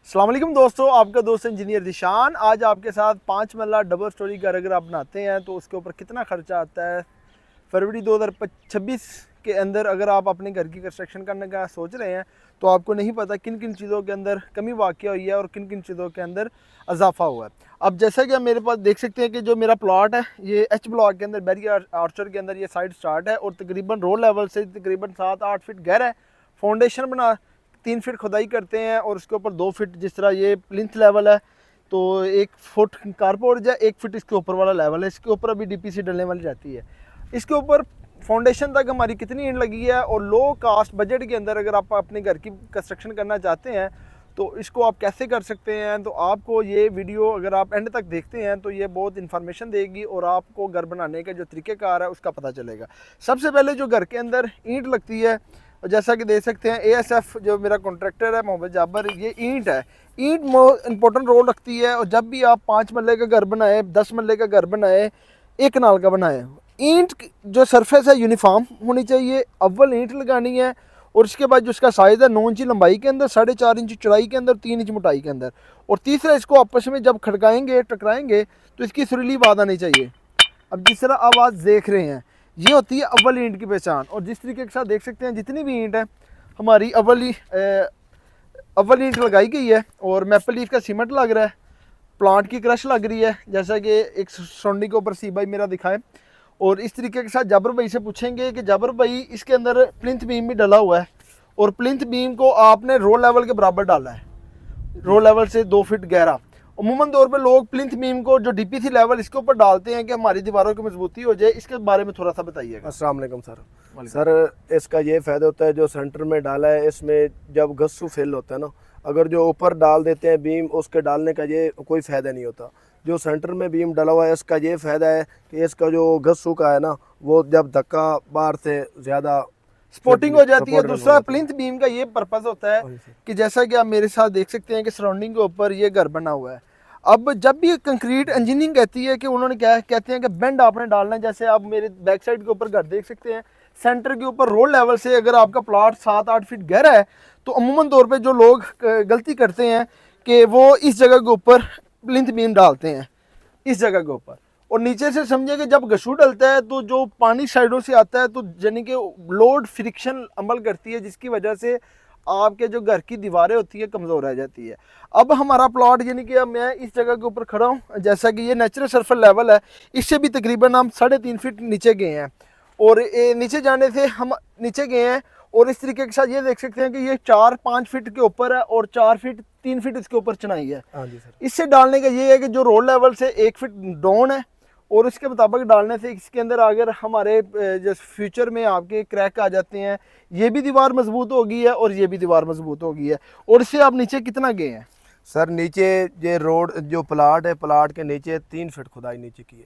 अस्सलाम वालेकुम दोस्तों, आपका दोस्त इंजीनियर दिशान। आज आपके साथ 5 मरला डबल स्टोरी घर अगर आप बनाते हैं तो उसके ऊपर कितना खर्चा आता है। फरवरी 2026 के अंदर अगर आप अपने घर की कंस्ट्रक्शन करने का सोच रहे हैं तो आपको नहीं पता किन किन चीज़ों के अंदर कमी वाक़या हुई है और किन किन चीज़ों के अंदर इजाफा हुआ है। अब जैसा कि आप मेरे पास देख सकते हैं कि जो मेरा प्लॉट है ये एच ब्लॉक के अंदर बैरी आर्चर के अंदर ये साइड स्टार्ट है और तकरीबन रो लेवल से तकरीबन 7-8 फीट गहरा है। फाउंडेशन बना 3 फीट खुदाई करते हैं और उसके ऊपर 2 फीट जिस तरह ये प्लिंथ लेवल है तो 1 फुट कारपोर्ट या 1 फीट इसके ऊपर वाला लेवल है। इसके ऊपर अभी डीपीसी डलने वाली जाती है। इसके ऊपर फाउंडेशन तक हमारी कितनी ईंट लगी है और लो कास्ट बजट के अंदर अगर आप अपने घर की कंस्ट्रक्शन करना चाहते हैं तो इसको आप कैसे कर सकते हैं। तो आपको ये वीडियो अगर आप एंड तक देखते हैं तो ये बहुत इन्फॉर्मेशन देगी और आपको घर बनाने का जो तरीक़ेकार है उसका पता चलेगा। सबसे पहले जो घर के अंदर ईंट लगती है जैसा कि देख सकते हैं ASF जो मेरा कॉन्ट्रैक्टर है मोहम्मद जाबर, ये ईंट है। ईंट इंपॉर्टेंट रोल रखती है। और जब भी आप 5 मरले का घर बनाए, 10 मरले का घर बनाए, 1 कनाल का बनाए, ईंट जो सरफेस है यूनिफॉर्म होनी चाहिए। अव्वल ईंट लगानी है और उसके बाद जो इसका साइज़ है 9 इंच लंबाई के अंदर, 4.5 इंच चौड़ाई के अंदर, 3 इंच मोटाई के अंदर। और तीसरा, इसको आपस में जब खड़काएंगे टकराएंगे तो इसकी सुरीली आवाज़ आनी चाहिए। अब जिस तरह आवाज़ देख रहे हैं ये होती है अव्वल ईंट की पहचान। और जिस तरीके के साथ देख सकते हैं जितनी भी ईंट है हमारी अव्वल ईंट लगाई गई है और मैपल लीफ का सीमेंट लग रहा है, प्लांट की क्रश लग रही है जैसा कि एक सौंडी के ऊपर सी भाई मेरा दिखाए। और इस तरीके के साथ जाबर भाई से पूछेंगे कि जाबर भाई इसके अंदर प्लिंथ बीम भी डला हुआ है और प्लिंथ बीम को आपने रो लेवल के बराबर डाला है, रो लेवल से 2 फीट गहरा। अमूमन तौर पे लोग प्लिंथ बीम को जो डीपीसी लेवल इसके ऊपर डालते हैं कि हमारी दीवारों की मजबूती हो जाए। इसके बारे में थोड़ा सा बताइएगा। अस्सलाम वालेकुम सर इसका ये फ़ायदा होता है जो सेंटर में डाला है इसमें जब गस्सू फेल होता है ना, अगर जो ऊपर डाल देते हैं बीम उसके डालने का ये कोई फ़ायदा नहीं होता। जो सेंटर में बीम डला हुआ है इसका ये फ़ायदा है कि इसका जो गस्सू का है ना वो जब धक्का बाहर से ज़्यादा सपोर्टिंग हो जाती है। दूसरा प्लिंथ बीम का ये पर्पज़ होता है कि जैसा कि आप मेरे साथ देख सकते हैं कि सराउंडिंग के ऊपर ये घर बना हुआ है। अब जब भी कंक्रीट इंजीनियरिंग कहती है कि उन्होंने क्या कहते हैं कि बेंड आपने डालना है, जैसे आप मेरे बैक साइड के ऊपर घर देख सकते हैं, सेंटर के ऊपर रोड लेवल से अगर आपका प्लॉट 7-8 फीट गहरा है तो अमूमन तौर पे जो लोग गलती करते हैं कि वो इस जगह के ऊपर प्लिंथ बीम डालते हैं, इस जगह के ऊपर। और नीचे से समझे कि जब गशू डलता है तो जो पानी साइडों से आता है तो यानी कि लोड फ्रिक्शन अमल करती है जिसकी वजह से आपके जो घर की दीवारें होती है कमज़ोर रह जाती है। अब हमारा प्लॉट यानी कि अब मैं इस जगह के ऊपर खड़ा हूँ, जैसा कि ये नेचुरल सरफेस लेवल है, इससे भी तकरीबन हम 3.5 फीट नीचे गए हैं। और नीचे जाने से हम नीचे गए हैं और इस तरीके के साथ ये देख सकते हैं कि ये 4-5 फीट के ऊपर है और 4 फीट 3 फीट इसके ऊपर चढ़ाई है। हाँ जी सर। इससे डालने का ये है कि जो रोड लेवल से 1 फीट डाउन है और इसके मुताबिक डालने से इसके अंदर अगर हमारे जो फ्यूचर में आपके क्रैक आ जाते हैं, ये भी दीवार मजबूत हो गई है और ये भी दीवार मजबूत हो गई है। और इससे आप नीचे कितना गए हैं सर? नीचे ये रोड जो प्लाट है, प्लाट के नीचे 3 फीट खुदाई नीचे की है।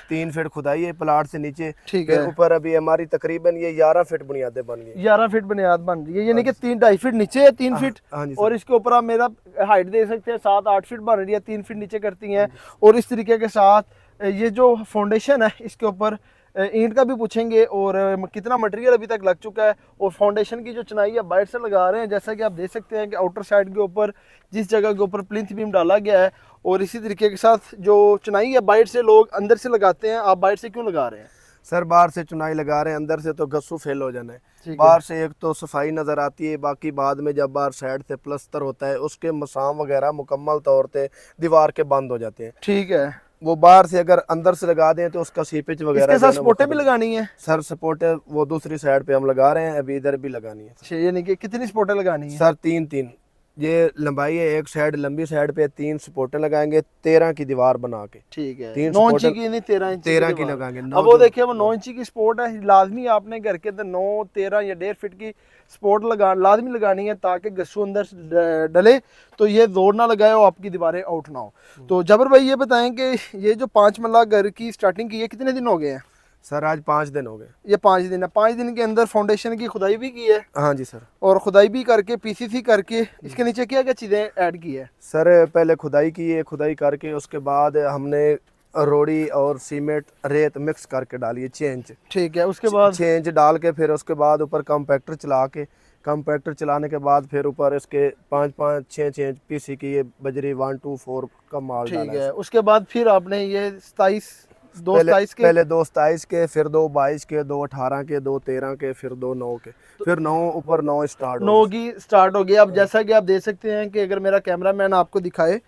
3 फीट खुदाई है प्लाट से नीचे। ठीक है। ऊपर अभी हमारी तकरीबन ये 11 फीट बुनियादें बन गई। 11 फीट बुनियाद बन रही है यानी कि 3-2.5 फीट नीचे है, 3 फीट। हाँ जी और इसके ऊपर आप मेरा हाइट दे सकते हैं 7-8 फीट बन रही है, 3 फीट नीचे करती हैं। और इस तरीके के साथ ये जो फाउंडेशन है इसके ऊपर ईंट का भी पूछेंगे और कितना मटेरियल अभी तक लग चुका है। और फाउंडेशन की जो चुनाई है बाहर से लगा रहे हैं, जैसा कि आप देख सकते हैं कि आउटर साइड के ऊपर जिस जगह के ऊपर प्लिंथ बीम डाला गया है। और इसी तरीके के साथ जो चुनाई है बाहर से लोग अंदर से लगाते हैं, आप बाहर से क्यों लगा रहे हैं? सर बाहर से चुनाई लगा रहे हैं, अंदर से तो गस्सू फेल हो जाना है। बाहर से एक तो सफाई नज़र आती है, बाकी बाद में जब बाहर साइड से प्लस्तर होता है उसके मसाम वगैरह मुकम्मल तौर पे दीवार के बंद हो जाते हैं। ठीक है। वो बाहर से अगर अंदर से लगा दें तो उसका सीपेज वगैरह इसके साथ सपोर्टें भी लगानी है? सर सपोर्टें वो दूसरी साइड पे हम लगा रहे हैं, अभी इधर भी लगानी है। यानी कि कितनी सपोर्टें लगानी है सर? 3 ये लंबाई है, एक साइड लंबी साइड पे 3 सपोर्टें लगाएंगे 13 की दीवार बना के। ठीक है। 3 9 इंची की नहीं 13 की लगाएंगे। अब वो देखिए वो 9 इंची की सपोर्ट है, लाजमी आपने घर के अंदर 9, 13 या 1.5 फीट की सपोर्ट लाजमी लगानी है ताकि गस्सू अंदर डले तो ये जोर ना लगाए और आपकी दीवारें आउट ना हो। तो जबर भाई ये बताएं कि ये जो 5 मरला घर की स्टार्टिंग की है कितने दिन हो गए हैं? सर आज 5 दिन हो गए। ये 5 दिन है। 5 दिन के अंदर फाउंडेशन की खुदाई भी की है? हाँ जी सर। और खुदाई भी करके पीसीसी करके इसके नीचे क्या क्या चीज़ें ऐड की है? सर पहले खुदाई की है, खुदाई करके उसके बाद हमने रोड़ी और सीमेंट रेत मिक्स करके डाली है 6 इंच। ठीक है। उसके बाद 6 इंच डाल के फिर उसके बाद ऊपर कॉम्पैक्टर चला के कम्पैक्टर चलाने के बाद फिर ऊपर इसके 5-5-6 इंच पीसी की ये बजरी 124 का माल ठीक डाला है। उसके बाद फिर आपने ये 27 दो पहले 27 के पहले 2 27 के, फिर 2 22 के, 2 18 के, 2 13 के, फिर 2 9 के, फिर 9 ऊपर 9 स्टार्ट 9 की स्टार्ट हो गई। अब जैसा कि आप देख सकते हैं कि अगर मेरा कैमरामैन आपको दिखाए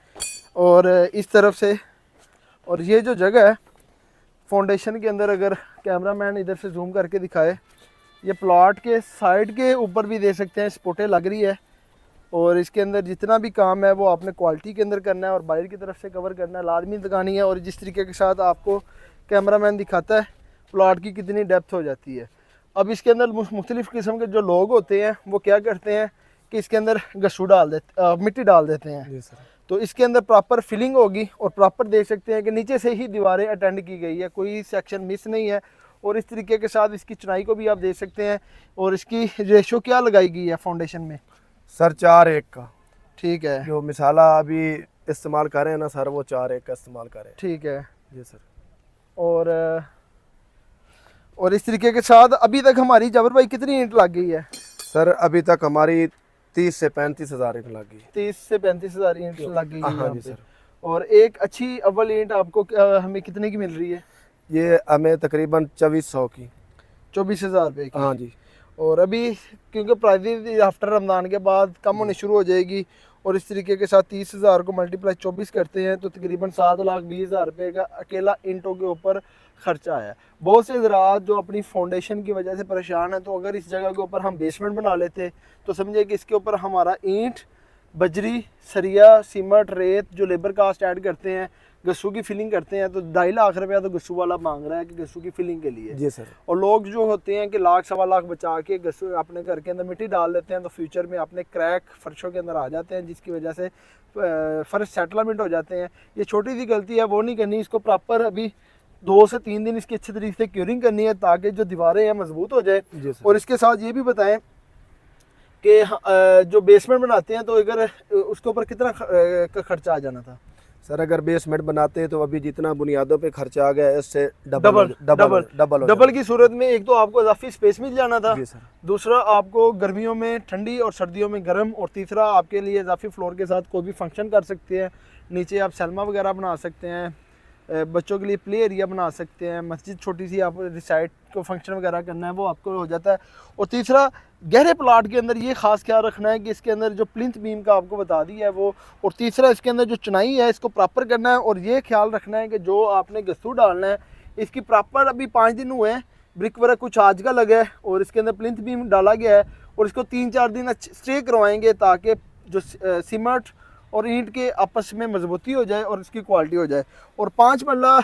और इस तरफ से, और ये जो जगह है फाउंडेशन के अंदर, अगर कैमरामैन इधर से जूम करके दिखाए, ये प्लॉट के साइड के ऊपर भी दे सकते हैं स्पोर्टें लग रही है। और इसके अंदर जितना भी काम है वो आपने क्वालिटी के अंदर करना है और बाहर की तरफ से कवर करना है, लाजमी लगानी है। और जिस तरीके के साथ आपको कैमरामैन दिखाता है प्लॉट की कितनी डेप्थ हो जाती है। अब इसके अंदर मुख्तलिफ़ किस्म के जो लोग होते हैं वो क्या करते हैं कि इसके अंदर गस्सू डाल देते, मिट्टी डाल देते हैं। जी सर। तो इसके अंदर प्रॉपर फिलिंग होगी और प्रॉपर देख सकते हैं कि नीचे से ही दीवारें अटेंड की गई है, कोई सेक्शन मिस नहीं है। और इस तरीके के साथ इसकी चुनाई को भी आप देख सकते हैं। और इसकी रेशो क्या लगाई गई है फाउंडेशन में? सर 4:1 का। ठीक है। जो मिसाला अभी इस्तेमाल कर रहे हैं ना सर, वो 4:1 का इस्तेमाल करें। ठीक है जी सर। और इस तरीके के साथ अभी तक हमारी जबर भाई कितनी ईंट लग गई है? सर अभी तक हमारी 30 से 35 हज़ार ईंट लग गई। 30 से 35 हज़ार ईंट लग गई है हाँ यहाँ जी पे। सर। और एक अच्छी अव्वल ईंट आपको हमें कितने की मिल रही है? ये हमें तकरीबन 2400 की। 24,000 रुपये की। हाँ जी। और अभी क्योंकि प्राइस आफ्टर रमज़ान के बाद कम होनी शुरू हो जाएगी, और इस तरीके के साथ 30,000 को मल्टीप्लाई 24 करते हैं तो तकरीबन 7,20,000 रुपये का अकेला ईंटों के ऊपर खर्चा आया। बहुत से ज़रात जो अपनी फाउंडेशन की वजह से परेशान है, तो अगर इस जगह के ऊपर हम बेसमेंट बना लेते तो समझे कि इसके ऊपर हमारा ईंट, बजरी, सरिया, सीमेंट, रेत जो लेबर कास्ट ऐड करते हैं, गस्सू की फिलिंग करते हैं, तो 2.5 लाख रुपया तो गस्सू वाला मांग रहा है कि गस्सू की फिलिंग के लिए। जी सर। और लोग जो होते हैं कि लाख सवा लाख बचा के गस्सू अपने घर के अंदर मिट्टी डाल देते हैं, तो फ्यूचर में अपने क्रैक फर्शों के अंदर आ जाते हैं, जिसकी वजह से फर्श सेटलमेंट हो जाते हैं। ये छोटी सी गलती है, वो नहीं करनी। इसको प्रॉपर अभी 2 से 3 दिन इसकी अच्छे तरीके से क्यूरिंग करनी है ताकि जो दीवारें हैं मजबूत हो जाए। जी सर। और इसके साथ ये भी बताएं कि जो बेसमेंट बनाते हैं तो अगर उसके ऊपर कितना का खर्चा आ जाना था? सर अगर बेसमेंट बनाते हैं तो अभी जितना बुनियादों पे खर्चा आ गया है इससे डबल की सूरत में एक तो आपको इजाफी स्पेस मिल जाना था। जी सर। दूसरा आपको गर्मियों में ठंडी और सर्दियों में गर्म, और तीसरा आपके लिए इजाफी फ्लोर के साथ कोई भी फंक्शन कर सकते हैं। नीचे आप सलमा वगैरह बना सकते हैं, बच्चों के लिए प्ले एरिया बना सकते हैं, मस्जिद छोटी सी आप रिसाइड को फंक्शन वगैरह करना है वो आपको हो जाता है। और तीसरा गहरे प्लाट के अंदर ये खास ख्याल रखना है कि इसके अंदर जो प्लिंथ बीम का आपको बता दिया है वो, और तीसरा इसके अंदर जो चुनाई है इसको प्रॉपर करना है। और ये ख्याल रखना है कि जो आपने गस्सू डालना है इसकी प्रॉपर, अभी 5 दिन हुए हैं, ब्रिक वर्क कुछ आज का लगा है और इसके अंदर प्लिंथ बीम डाला गया है, और इसको 3-4 दिन अच्छे स्टे करवाएंगे ताकि जो सीमेंट और ईंट के आपस में मजबूती हो जाए और इसकी क्वालिटी हो जाए। और 5 मरला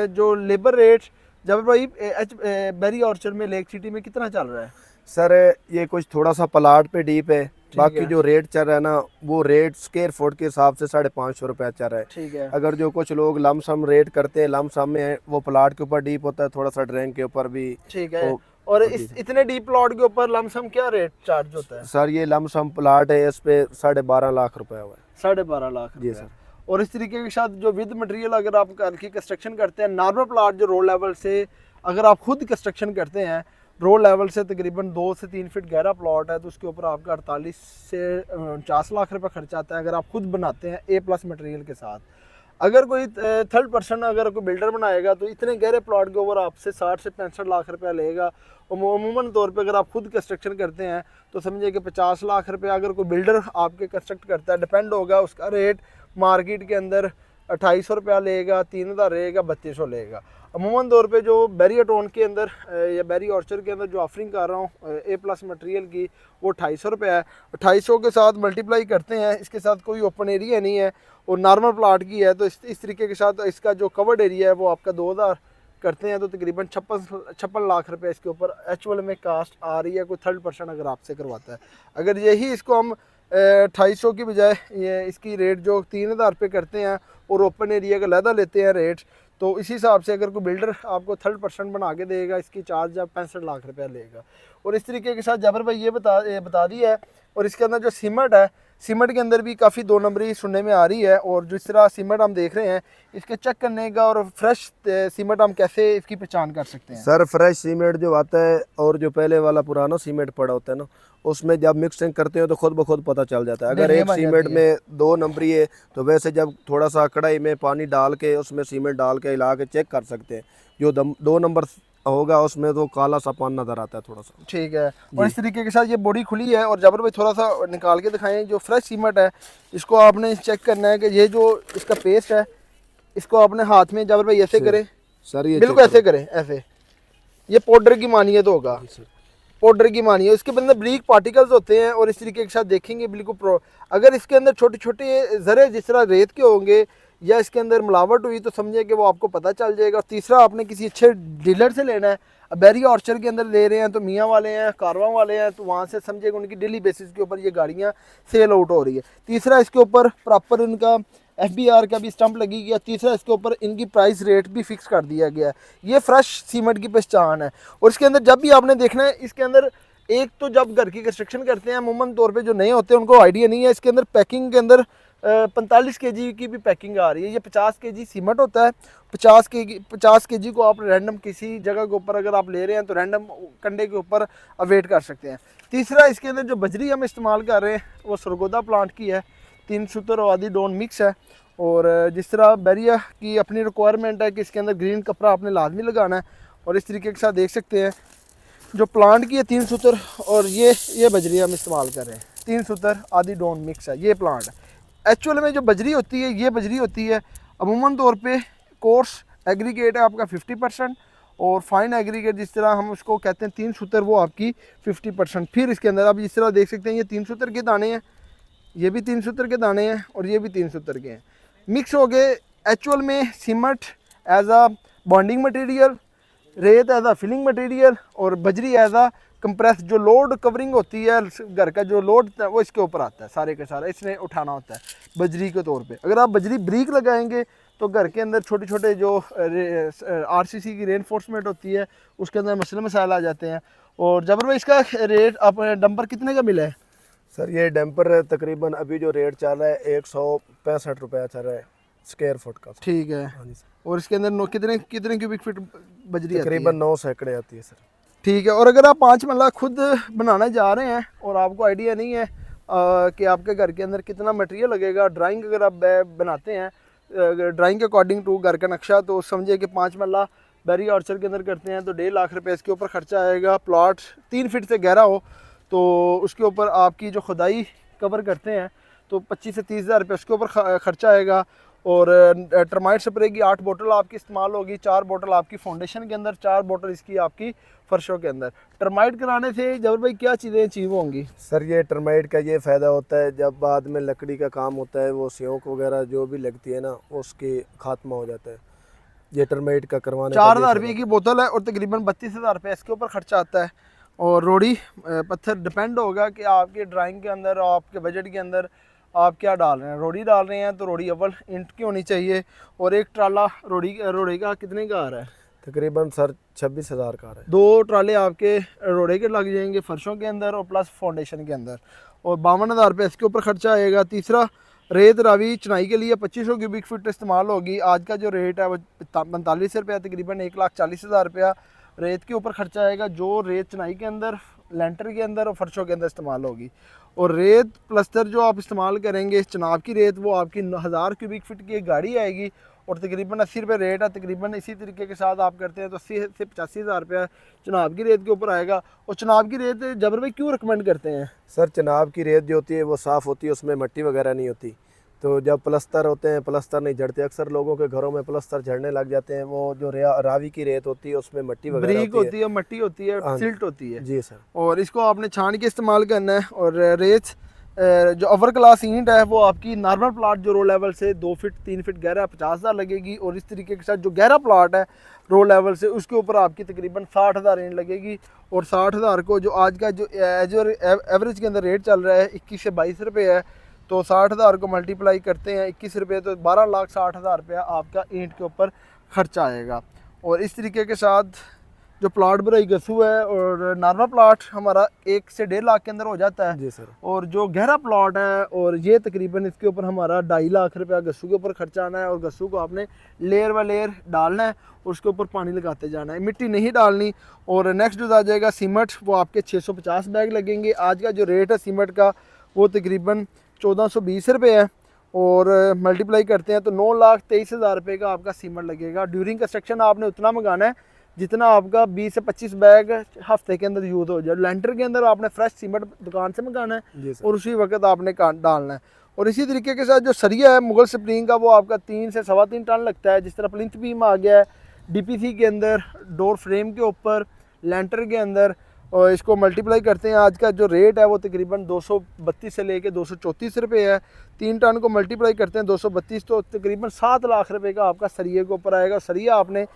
जो लेबर रेट जब भाई बेरी ऑर्चर्ड में लेक सिटी में कितना चल रहा है? सर ये कुछ थोड़ा सा प्लाट पे डीप है, बाकी जो रेट चल रहा है ना वो रेट स्क्वायर फुट के हिसाब से 550 रुपया चल रहा है। ठीक है। अगर जो कुछ लोग लमसम रेट करते हैं, लमसम में वो प्लाट के ऊपर डीप होता है, थोड़ा सा ड्रेन के ऊपर भी। ठीक है। और इस इतने डीप प्लॉट के ऊपर लमसम क्या रेट चार्ज होता है? सर ये लमसम प्लाट है, इस पे 12.5 लाख रुपया हुआ है। 12.5 लाख? जी सर। और इस तरीके के साथ जो विद मटेरियल अगर आप घर की कंस्ट्रक्शन करते हैं, नॉर्मल प्लाट जो रोड लेवल से अगर आप खुद कंस्ट्रक्शन करते हैं, रोड लेवल से तकरीबन 2 से 3 फीट गहरा प्लॉट है, तो उसके ऊपर आपका 48 से 49 लाख रुपए खर्चा आता है अगर आप खुद बनाते हैं A+ मटेरियल के साथ। अगर कोई थर्ड पर्सन अगर कोई बिल्डर बनाएगा तो इतने गहरे प्लॉट के ऊपर आपसे 60 से 65 लाख रुपया लेगा। अमूमन तौर पे अगर आप खुद कंस्ट्रक्शन करते हैं तो समझिए कि 50 लाख रुपया अगर कोई बिल्डर आपके कंस्ट्रक्ट करता है, डिपेंड होगा उसका रेट। मार्केट के अंदर 2800 रुपया लेगा, 3000 रहेगा, 3200 लेगा। अमूमन तौर पे जो बैरियर टोन के अंदर या बैरी ऑर्चर के अंदर जो ऑफरिंग कर रहा हूँ A+ मटेरियल की, वो 2800 रुपया है। 2800 के साथ मल्टीप्लाई करते हैं, इसके साथ कोई ओपन एरिया नहीं है और नॉर्मल प्लाट की है, तो इस तरीके के साथ इसका जो कवर्ड एरिया है वो आपका 2000 करते हैं, तो तकरीबन 56 लाख रुपए इसके ऊपर एक्चुअल में कास्ट आ रही है कोई थर्ड पर्सन अगर आपसे करवाता है। अगर यही इसको हम 2800 की बजाय ये इसकी रेट जो 3000 रुपये करते हैं और ओपन एरिया का लहदा लेते हैं रेट, तो इसी हिसाब से अगर कोई बिल्डर आपको थर्ड पर्सन बना के देगा इसकी चार्ज आप 65 लाख रुपया लेगा। और इस तरीके के साथ जबर भाई ये बता दिया है। और इसके अंदर जो सीमेंट है, सीमेंट के अंदर भी काफ़ी 2 नंबरी सुनने में आ रही है। और जिस तरह सीमेंट हम देख रहे हैं, इसके चेक करने का और फ्रेश सीमेंट हम कैसे इसकी पहचान कर सकते हैं? सर फ्रेश सीमेंट जो आता है और जो पहले वाला पुराना सीमेंट पड़ा होता है ना, उसमें जब मिक्सिंग करते हो तो खुद ब खुद पता चल जाता है। अगर देखिए एक बन सीमेंट जाती है। में 2 नंबरी है तो वैसे जब थोड़ा सा कढ़ाई में पानी डाल के उसमें सीमेंट डाल के हिला के चेक कर सकते हैं। जो 2 नंबर होगा उसमें तो काला सा पान नजर आता है थोड़ा सा। ठीक है। और इस तरीके के साथ ये बॉडी खुली है। और जबर भाई थोड़ा सा निकाल के दिखाएं, जो फ्रेश सीमेंट है इसको आपने चेक करना है कि ये जो इसका पेस्ट है इसको अपने हाथ में जबर भाई ऐसे करें, सर ये बिल्कुल ऐसे करें, ऐसे। ये पाउडर की मानियत होगा, पाउडर की मानिए। इसके अंदर ब्रीक पार्टिकल्स होते हैं। और इस तरीके के साथ देखेंगे बिल्कुल अगर इसके अंदर छोटे छोटे ज़रे जिस तरह रेत के होंगे या इसके अंदर मिलावट हुई तो समझे कि वो आपको पता चल जाएगा। और तीसरा, आपने किसी अच्छे डीलर से लेना है। अब बैरिया ऑर्चर्ड के अंदर ले रहे हैं तो मियाँ वाले हैं, कारवां वाले हैं, तो वहाँ से समझेगा उनकी डेली बेसिस के ऊपर ये गाड़ियाँ सेल आउट हो रही है। तीसरा, इसके ऊपर प्रॉपर इनका FBR का भी स्टंप लगी गया। तीसरा, इसके ऊपर इनकी प्राइस रेट भी फिक्स कर दिया गया है। ये फ्रेश सीमेंट की पहचान है। और इसके अंदर जब भी आपने देखना है, इसके अंदर एक तो जब घर की कंस्ट्रक्शन करते हैं अमूमन तौर पे जो नए होते हैं उनको आइडिया नहीं है, इसके अंदर पैकिंग के अंदर 45 kg की भी पैकिंग आ रही है। ये 50 kg सीमेंट होता है। 50 kg को आप रैंडम किसी जगह के ऊपर अगर आप ले रहे हैं तो रैंडम कंडे के ऊपर अवेट कर सकते हैं। तीसरा, इसके अंदर जो बजरी हम इस्तेमाल कर रहे हैं वो सरगोदा प्लांट की है। 3 सूत्र और आदि डोन मिक्स है। और जिस तरह बैरिया की अपनी रिक्वायरमेंट है कि इसके अंदर ग्रीन कपड़ा आपने लाजमी लगाना है। और इस तरीके के साथ देख सकते हैं जो प्लांट की है 3 सूत्र और ये बजरी हम इस्तेमाल कर रहे हैं। 3 सूत्र आदि डोन मिक्स है ये प्लांट। एक्चुअल में जो बजरी होती है, ये बजरी होती है अमूमन तौर पे कोर्स एग्रीगेट है आपका 50% और फाइन एग्रीगेट जिस तरह हम उसको कहते हैं 3 सूत्र, वो आपकी 50%। फिर इसके अंदर आप जिस तरह देख सकते हैं ये 3 सूत्र के दाने हैं, ये भी 3 सूत्र के दाने हैं और ये भी 3 सूत्र के हैं, मिक्स हो गए। एक्चुअल में cement as a bonding material, रेत एज अ फिलिंग मटेरियल और बजरी एज अ कंप्रेस, जो लोड कवरिंग होती है घर का जो लोड वो इसके ऊपर आता है सारे का सारा, इसने उठाना होता है बजरी के तौर पे। अगर आप बजरी ब्रीक लगाएंगे तो घर के अंदर छोटे छोटे जो RCC की रेनफोर्समेंट होती है उसके अंदर मसले मसाइल आ जाते हैं। और जबर भाई इसका रेट आप डंपर कितने का मिला है? सर ये डंपर तकरीबन अभी जो रेट चल रहा है 165 रुपया चल रहा है स्क्वायर फुट का। ठीक है। हाँ जी सर। और इसके अंदर कितने कितने क्यूबिक फीट बजरी आती है? तकरीबन 9 सैकड़े आती है सर। ठीक है। और अगर आप 5 मरला खुद बनाना जा रहे हैं और आपको आइडिया नहीं है कि आपके घर के अंदर कितना मटेरियल लगेगा, ड्राइंग अगर आप बनाते हैं ड्राइंग के अकॉर्डिंग टू घर का नक्शा, तो समझिए कि 5 मरला बैरिया ऑर्चर्ड के अंदर करते हैं तो 1.5 लाख रुपए इसके ऊपर खर्चा आएगा। प्लॉट 3 फीट से गहरा हो तो उसके ऊपर आपकी जो खुदाई कवर करते हैं तो 25 से 30 हज़ार रुपये उसके ऊपर खर्चा आएगा। और टर्माइट स्प्रे की 8 बोतल आपकी इस्तेमाल होगी, 4 बोतल आपकी फाउंडेशन के अंदर, 4 बोतल इसकी आपकी फर्शों के अंदर। टर्माइट कराने से जबर भाई क्या चीज़ें अचीव होंगी? सर ये टर्माइट का ये फ़ायदा होता है जब बाद में लकड़ी का काम होता है वो सियोंक वगैरह जो भी लगती है ना उसकी खात्मा हो जाता है। ये टर्माइट का करवाने 4,000 रुपये की बोतल है और तकरीबन 32,000 रुपये इसके ऊपर खर्चा आता है। और रोड़ी पत्थर डिपेंड होगा कि आपके ड्राइंग के अंदर और आपके बजट के अंदर आप क्या डाल रहे हैं। रोड़ी डाल रहे हैं तो रोड़ी अव्वल इंट की होनी चाहिए। और एक ट्राला रोड़ी का कितने का आ रहा है? तकरीबन सर 26,000 का आ रहा है। 2 ट्राले आपके रोड़े के लग जाएंगे फर्शों के अंदर और प्लस फाउंडेशन के अंदर, और 52,000 रुपये इसके ऊपर खर्चा आएगा। तीसरा, रेत रावी चुनाई के लिए 2500 क्यूबिक फीट इस्तेमाल होगी। आज का जो रेट है वो 45 रुपया, तकरीबन 1,40,000 रुपया रेत के ऊपर खर्चा आएगा, जो रेत चुनाई के अंदर, लेंटर के अंदर और फर्शों के अंदर इस्तेमाल होगी। और रेत प्लस्तर जो आप इस्तेमाल करेंगे चनाब की रेत, वो आपकी 1000 क्यूबिक फीट की एक गाड़ी आएगी और तकरीबन 80 रुपये रेट है। तकरीबन इसी तरीके के साथ आप करते हैं तो 80 से 85,000 रुपया चनाब की रेत के ऊपर आएगा। और चनाब की रेत जबर भाई क्यों रिकमेंड करते हैं? सर चनाब की रेत जो होती है वो साफ़ होती है, उसमें मिट्टी वगैरह नहीं होती, तो जब प्लस्तर होते हैं प्लस्तर नहीं झड़ते। अक्सर लोगों के घरों में प्लस्तर झड़ने लग जाते हैं। वो जो रावी की रेत होती है उसमें मिट्टी वगैरह ब्रीक होती है, मट्टी होती है, सिल्ट होती है। जी सर। और इसको आपने छान के इस्तेमाल करना है। और रेत जो अवर क्लास ईंट है वो आपकी नॉर्मल प्लाट जो रो लेवल से 2 फीट 3 फीट गहरा 50,000 लगेगी। और इस तरीके के साथ जो गहरा प्लाट है रो लेवल से उसके ऊपर आपकी तकरीबन 60,000 ईंट लगेगी। और 60,000 को जो आज का जो एवरेज के अंदर रेट चल रहा है 21 से 22 रुपये है, तो 60,000 को मल्टीप्लाई करते हैं 21 रुपये तो 12,60,000 रुपया आपका ईंट के ऊपर खर्चा आएगा। और इस तरीके के साथ जो प्लाट भराई गस्सू है, और नॉर्मल प्लाट हमारा 1 से 1.5 लाख के अंदर हो जाता है जी सर। और जो गहरा प्लॉट है, और ये तकरीबन इसके ऊपर हमारा 2.5 लाख रुपया गस्सू के ऊपर खर्चा आना है। और गस्सू को आपने लेयर बाय लेयर डालना है और उसके ऊपर पानी लगाते जाना है, मिट्टी नहीं डालनी। और नेक्स्ट जो आ जाएगा सीमेंट, वो आपके 650 बैग लगेंगे। आज का जो रेट है सीमेंट का वो तकरीबन 1420 रुपये है, और मल्टीप्लाई करते हैं तो 9,23,000 रुपये का आपका सीमेंट लगेगा। ड्यूरिंग कंस्ट्रक्शन आपने उतना मंगाना है जितना आपका 20 से 25 बैग हफ्ते के अंदर यूज़ हो जाए। लेंटर के अंदर आपने फ्रेश सीमेंट दुकान से मंगाना है और उसी वक्त आपने डालना है। और इसी तरीके के साथ जो सरिया है मुगल स्प्रिंग का, वो आपका 3 से 3.25 टन लगता है। जिस तरह प्लिंथ बीम आ गया है DPC के अंदर, डोर फ्रेम के ऊपर, लेंटर के अंदर, और इसको मल्टीप्लाई करते हैं। आज का जो रेट है वो तकरीबन 232 से लेके 234 रुपये है। 3 टन को मल्टीप्लाई करते हैं 232, तो तकरीबन 7 लाख रुपए का आपका सरिये के ऊपर आएगा। सरिया आपने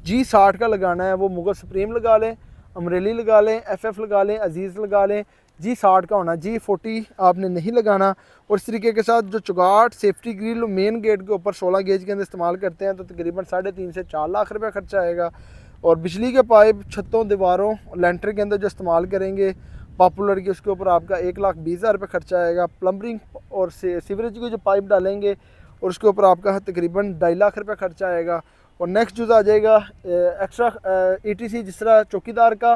G60 का लगाना है, वो मुगल सुप्रीम लगा लें, अमरेली लगा लें, FF लगा लें, अजीज़ लगा लें। G60 का होना, G40 आपने नहीं लगाना। और इस तरीके के साथ जो चुगाट सेफ्टी ग्रिल मेन गेट के ऊपर 16 गेज के अंदर इस्तेमाल करते हैं तो तकरीबन 3.5 से 4 लाख रुपये खर्चा आएगा। और बिजली के पाइप छतों, दीवारों, लेंटर के अंदर जो इस्तेमाल करेंगे पॉपुलर की, उसके ऊपर आपका 1,20,000 रुपये खर्चा आएगा। प्लम्बरिंग और सीवरेज के जो पाइप डालेंगे और उसके ऊपर आपका तकरीबन 2.5 लाख रुपये खर्चा आएगा। और नेक्स्ट जो आ जाएगा एक्स्ट्रा ETC, जिस तरह चौकीदार का,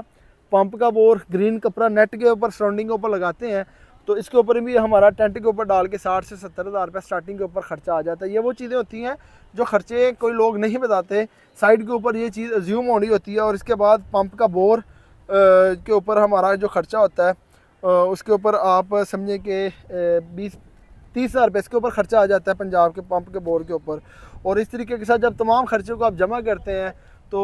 पंप का बोर, ग्रीन कपड़ा नेट के ऊपर सराउंडिंग के ऊपर लगाते हैं, तो इसके ऊपर भी हमारा टेंट के ऊपर डाल के 60 से 70,000 रुपये स्टार्टिंग के ऊपर खर्चा आ जाता है। ये वो चीज़ें होती हैं जो खर्चे कोई लोग नहीं बताते, साइड के ऊपर ये चीज़ अज्यूम होनी होती है। और इसके बाद पंप का बोर के ऊपर हमारा जो खर्चा होता है उसके ऊपर आप समझें कि 20-30,000 रुपये इसके ऊपर खर्चा आ जाता है पंजाब के पंप के बोर के ऊपर। और इस तरीके के साथ जब तमाम खर्चों को आप जमा करते हैं तो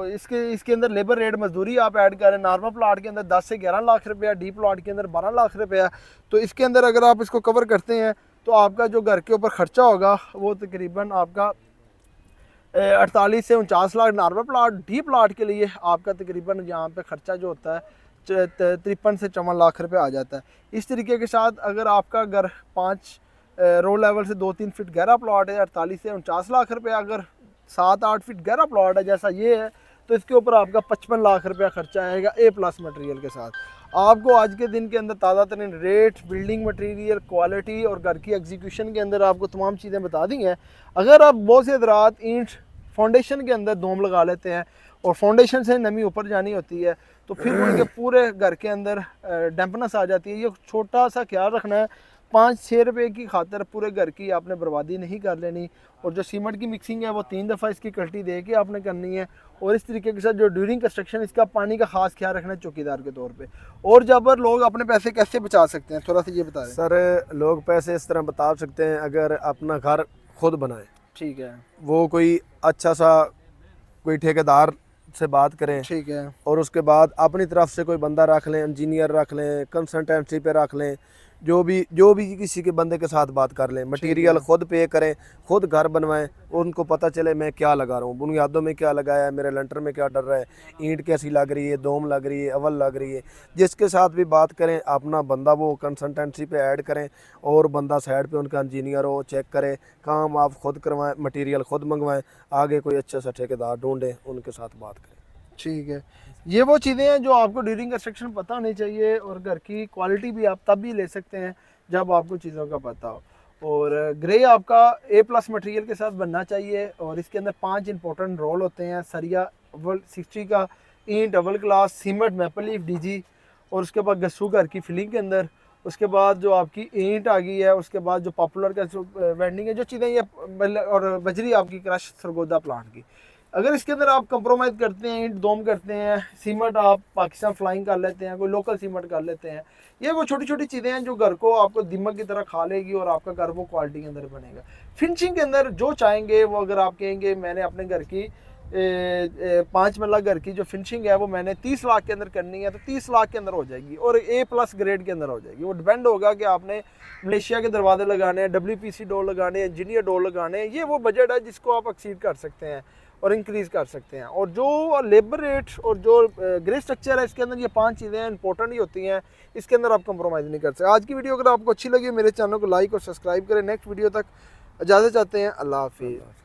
इसके अंदर लेबर रेट, मजदूरी आप ऐड करें, नॉर्मल प्लाट के अंदर 10 से 11 लाख रुपया, डी प्लाट के अंदर 12 लाख रुपया। तो इसके अंदर अगर आप इसको कवर करते हैं तो आपका जो घर के ऊपर ख़र्चा होगा वो तकरीबन आपका 48 से 49 lakh normal plot. D plot के लिए आपका तकरीबन यहाँ पे ख़र्चा जो होता है 53 से 54 लाख रुपये आ जाता है। इस तरीके के साथ अगर आपका घर 5 रो लेवल से 2-3 फीट गहरा प्लाट है, 48 से 49 लाख रुपये। अगर 7-8 फीट गहरा प्लाट है जैसा ये है तो इसके ऊपर आपका 55 लाख रुपया खर्चा आएगा A+ मटेरियल के साथ। आपको आज के दिन के अंदर ताज़ा तरीन रेट, बिल्डिंग मटेरियल, क्वालिटी और घर की एग्जीक्यूशन के अंदर आपको तमाम चीज़ें बता दी हैं। अगर आप बहुत से हज़रात ईंट फाउंडेशन के अंदर दोम लगा लेते हैं और फाउंडेशन से नमी ऊपर जानी होती है तो फिर उनके पूरे घर के अंदर डैम्पनेस आ जाती है। ये छोटा सा ख्याल रखना है, 5-6 रुपये की खातिर पूरे घर की आपने बर्बादी नहीं कर लेनी। और जो सीमेंट की मिक्सिंग है वो 3 दफ़ा इसकी कल्टी दे के आपने करनी है। और इस तरीके के साथ जो ड्यूरिंग कंस्ट्रक्शन इसका पानी का खास ख्याल रखना है चौकीदार के तौर पे। और जब लोग अपने पैसे कैसे बचा सकते हैं, थोड़ा सा ये बता दें सर। लोग पैसे इस तरह बता सकते हैं, अगर अपना घर खुद बनाए, ठीक है, वो कोई अच्छा सा कोई ठेकेदार से बात करें, ठीक है, और उसके बाद अपनी तरफ से कोई बंदा रख लें, इंजीनियर रख लें, कंसल्टेंसी पे रख लें, जो भी किसी के बंदे के साथ बात कर लें, मटेरियल खुद पे करें, खुद घर बनवाएं, उनको पता चले मैं क्या लगा रहा हूँ, बुनियादों में क्या लगाया है, मेरे लंटर में क्या डर रहा है, ईंट कैसी लग रही है, दोम लग रही है, अवल लग रही है। जिसके साथ भी बात करें अपना बंदा वो कंसल्टेंसी पे ऐड करें और बंदा साइड पे उनका इंजीनियर हो, चेक करे, काम आप खुद करवाएं, मटेरियल खुद मंगवाएं, आगे कोई अच्छे से ठेकेदार ढूंढें, उनके साथ बात करें। ठीक है। ये वो चीज़ें हैं जो आपको ड्यूरिंग कंस्ट्रक्शन पता होनी चाहिए। और घर की क्वालिटी भी आप तब भी ले सकते हैं जब आपको चीज़ों का पता हो। और ग्रे आपका A+ मटेरियल के साथ बनना चाहिए। और इसके अंदर 5 इंपॉर्टेंट रोल होते हैं, सरिया अव्वल 60 का, ईंट double class, cement maple leaf DG, और उसके बाद गस्सू घर की फिलिंग के अंदर, उसके बाद जो आपकी ईंट आ गई है, उसके बाद जो पॉपुलर का जो वेंडिंग है, जो चीज़ें ये, और बजरी आपकी क्रश सरगोदा प्लांट की। अगर इसके अंदर आप कंप्रोमाइज़ करते हैं, ईंट दोम करते हैं, सीमेंट आप पाकिस्तान फ्लाइंग कर लेते हैं, कोई लोकल सीमेंट कर लेते हैं, ये वो छोटी छोटी चीज़ें हैं जो घर को आपको दिमाग की तरह खा लेगी और आपका घर वो क्वालिटी के अंदर बनेगा। फिनिशिंग के अंदर जो चाहेंगे वो, अगर आप कहेंगे मैंने अपने घर की 5 मरला घर की जो फिनिशिंग है वो मैंने 30 लाख के अंदर करनी है तो 30 लाख के अंदर हो जाएगी और A+ ग्रेड के अंदर हो जाएगी। वो डिपेंड होगा कि आपने मलेशिया के दरवाजे लगाने हैं, WPC डोर लगाने हैं, इंजीनियर डोर लगाने हैं। ये वो बजट है जिसको आप एक्सीड कर सकते हैं और इंक्रीज़ कर सकते हैं। और जो लेबर रेट और जो ग्रे स्ट्रक्चर है इसके अंदर ये 5 चीज़ें इंपॉर्टेंट ही होती हैं, इसके अंदर आप कंप्रोमाइज़ नहीं कर सकते। आज की वीडियो अगर आपको अच्छी लगी मेरे चैनल को लाइक और सब्सक्राइब करें। नेक्स्ट वीडियो तक इजाज़त चाहते हैं। अल्लाह हाफिज़।